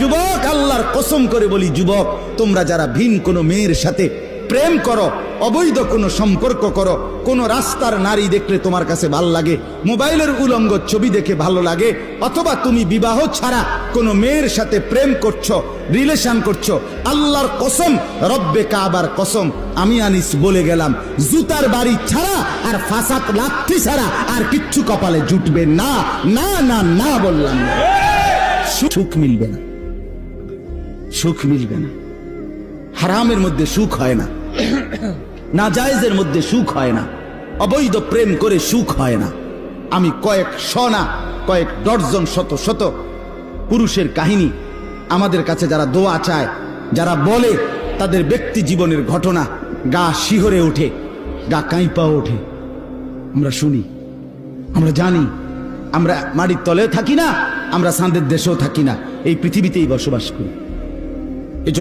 যুবক, আল্লাহর কসম করে বলি যুবক, তোমরা যারা ভিন কোনো মেয়ের সাথে প্রেম করো, অবৈধ কোনো সম্পর্ক করো, কোন রাস্তার নারী দেখলে তোমার কাছে ভালো লাগে, মোবাইলের উলঙ্গ ছবি দেখে ভালো লাগে, অথবা তুমি বিবাহ ছাড়া কোনো মেয়ের সাথে প্রেম করছো, রিলেশন করছো, আল্লাহর কসম, রব্বে কাবার কসম, আমি আনিস বলে গেলাম, জুতার বাড়ি ছাড়া আর ফাসাক লাথি ছাড়া আর কিচ্ছু কপালে জুটবে না। না না না বললাম না। সুখ মিলবে না, সুখ মিলবে না। হারামের মধ্যে সুখ হয় না, নাজায়েজের মধ্যে সুখ হয় না, অবৈধ প্রেম করে সুখ হয় না। আমি কয়েক না কয়েক ডজন শত শত পুরুষের কাহিনী আমাদের কাছে যারা দোয়া চায়, যারা বলে তাদের ব্যক্তি জীবনের ঘটনা, গা শিহরে ওঠে, গা কাঁইপা ওঠে। আমরা শুনি, আমরা জানি, আমরা মাটির তলেও থাকি না, আমরা চাঁদের দেশেও থাকি না, এই পৃথিবীতেই বসবাস করি।